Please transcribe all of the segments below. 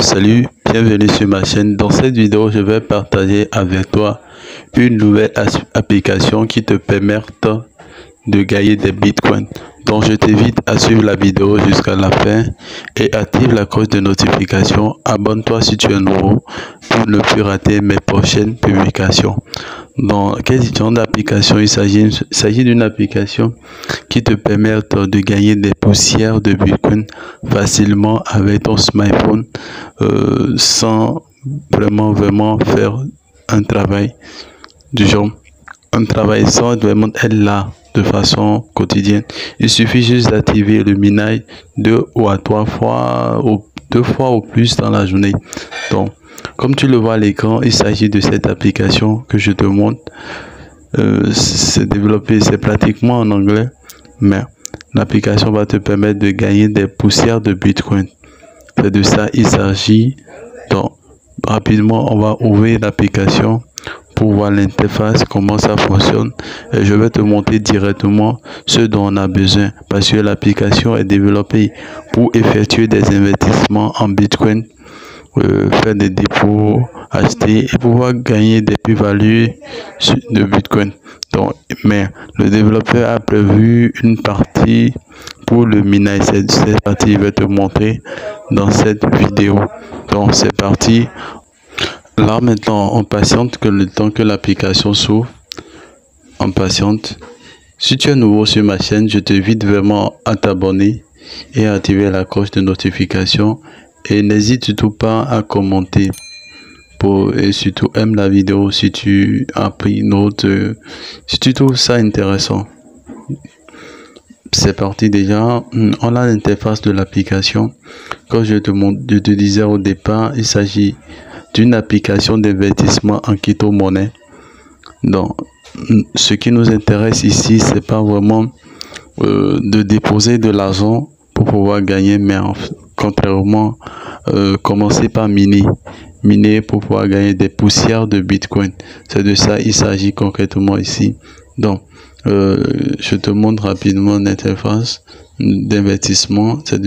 Salut, bienvenue sur ma chaîne. Dans cette vidéo, je vais partager avec toi une nouvelle application qui te permet de gagner des bitcoins. Donc, je t'invite à suivre la vidéo jusqu'à la fin et active la cloche de notification. Abonne-toi si tu es nouveau pour ne plus rater mes prochaines publications. Dans quel genre d'application il s'agit d'une application qui te permet de gagner des poussières de bitcoin facilement avec ton smartphone sans vraiment faire un travail du genre, un travail sans vraiment être là de façon quotidienne. Il suffit juste d'activer le minage 2 ou 3 fois ou 2 fois ou plus dans la journée. Donc, comme tu le vois à l'écran, il s'agit de cette application que je te montre. C'est développé, c'est pratiquement en anglais, mais l'application va te permettre de gagner des poussières de bitcoin. C'est de ça il s'agit. Donc, rapidement, on va ouvrir l'application pour voir l'interface, comment ça fonctionne. Et je vais te montrer directement ce dont on a besoin parce que l'application est développée pour effectuer des investissements en bitcoin, faire des dépôts, acheter et pouvoir gagner des plus-values de bitcoin. Donc, mais le développeur a prévu une partie pour le minage. Cette partie, je vais te montrer dans cette vidéo. Donc, c'est parti. Là, maintenant, on patiente que le temps que l'application s'ouvre. On patiente. Si tu es nouveau sur ma chaîne, je t'invite vraiment à t'abonner et à activer la cloche de notification. Et n'hésite surtout pas à commenter. Et surtout, aime la vidéo si tu as pris note, si tu trouves ça intéressant. C'est parti déjà. On a l'interface de l'application. Comme je te disais au départ, il s'agit d'une application d'investissement en crypto-monnaie. Donc, ce qui nous intéresse ici, c'est pas vraiment de déposer de l'argent pour pouvoir gagner, mais contrairement, commencer par miner pour pouvoir gagner des poussières de bitcoin. C'est de ça il s'agit concrètement ici. Donc, je te montre rapidement l'interface d'investissement. C'est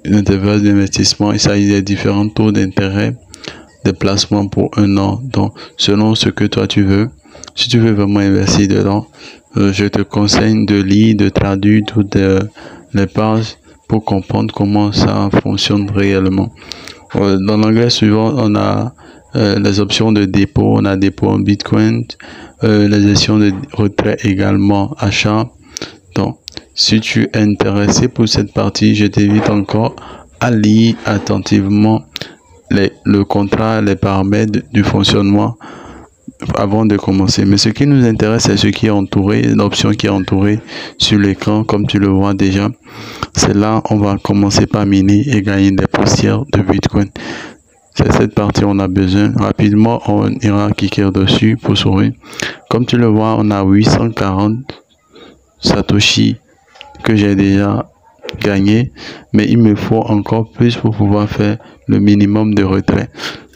l'interface d'investissement. Il s'agit des différents taux d'intérêt, des placements pour 1 an. Donc, selon ce que toi tu veux, si tu veux vraiment investir dedans, je te conseille de lire, de traduire toutes les pages pour comprendre comment ça fonctionne réellement. Dans l'anglais suivant, on a les options de dépôt, on a dépôt en bitcoin, les gestions de retrait également, achat. Donc, si tu es intéressé pour cette partie, je t'invite encore à lire attentivement le contrat, les paramètres du fonctionnement avant de commencer. Mais ce qui nous intéresse, c'est ce qui est entouré, l'option qui est entourée sur l'écran, comme tu le vois déjà. C'est là, on va commencer par miner et gagner des poussières de bitcoin. C'est cette partie on a besoin. Rapidement, on ira cliquer dessus pour s'ouvrir. Comme tu le vois, on a 840 Satoshi que j'ai déjà gagné, mais il me faut encore plus pour pouvoir faire le minimum de retrait.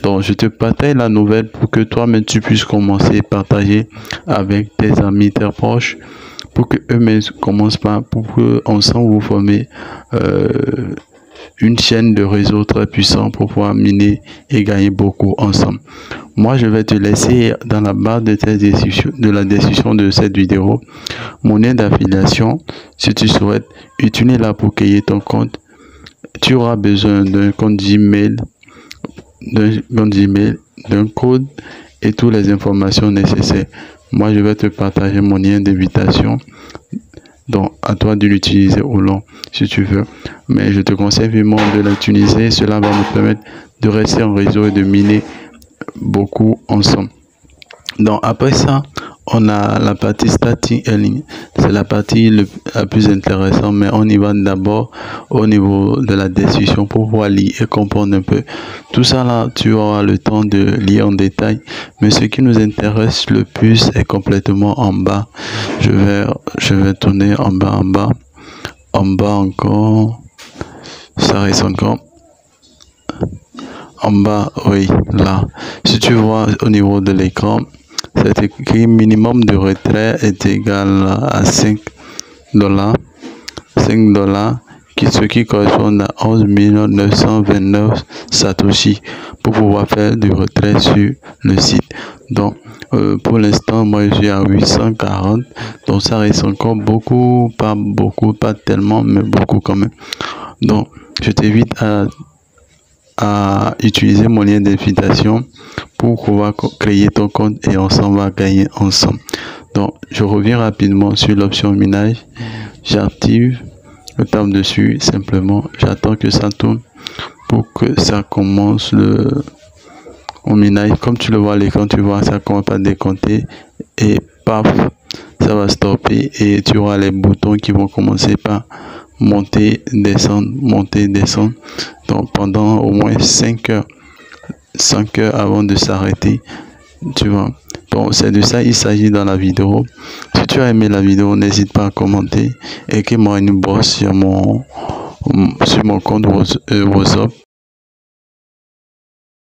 Donc, je te partage la nouvelle pour que toi-même tu puisses commencer à partager avec tes amis, tes proches, pour que eux-mêmes commencent pas, pour que ensemble vous formez une chaîne de réseau très puissant pour pouvoir miner et gagner beaucoup ensemble. Moi, je vais te laisser dans la barre de la description de cette vidéo mon lien d'affiliation. Si tu souhaites utiliser là pour créer ton compte, tu auras besoin d'un compte Gmail, d'un code et toutes les informations nécessaires. Moi, je vais te partager mon lien d'invitation. Donc, à toi de l'utiliser ou non, si tu veux. Mais je te conseille vraiment de l'utiliser. Cela va nous permettre de rester en réseau et de miner beaucoup ensemble. Donc, après ça, on a la partie starting earning. C'est la partie la plus intéressante, mais on y va d'abord au niveau de la description pour pouvoir lire et comprendre un peu. Tout ça là, tu auras le temps de lire en détail. Mais ce qui nous intéresse le plus est complètement en bas. Je vais tourner en bas encore. Ça reste encore. En bas, oui, là. Si tu vois au niveau de l'écran, c'est écrit minimum de retrait est égal à $5. $5 ce qui correspond à 11 929 Satoshi pour pouvoir faire du retrait sur le site. Donc, pour l'instant, moi je suis à 840, donc ça reste encore beaucoup, pas tellement, mais beaucoup quand même. Donc, je t'invite à utiliser mon lien d'invitation pour pouvoir créer ton compte et on s'en va gagner ensemble. Donc, je reviens rapidement sur l'option minage. J'active, je tape dessus, simplement, j'attends que ça tourne pour que ça commence au minage. Comme tu le vois à l'écran, tu vois, ça commence à décompter et paf, ça va stopper et tu auras les boutons qui vont commencer par monter, descendre, monter, descendre. Donc, pendant au moins 5 heures avant de s'arrêter, tu vois. Donc, c'est de ça il s'agit dans la vidéo. Si tu as aimé la vidéo, n'hésite pas à commenter et écris-moi une bosse sur mon compte WhatsApp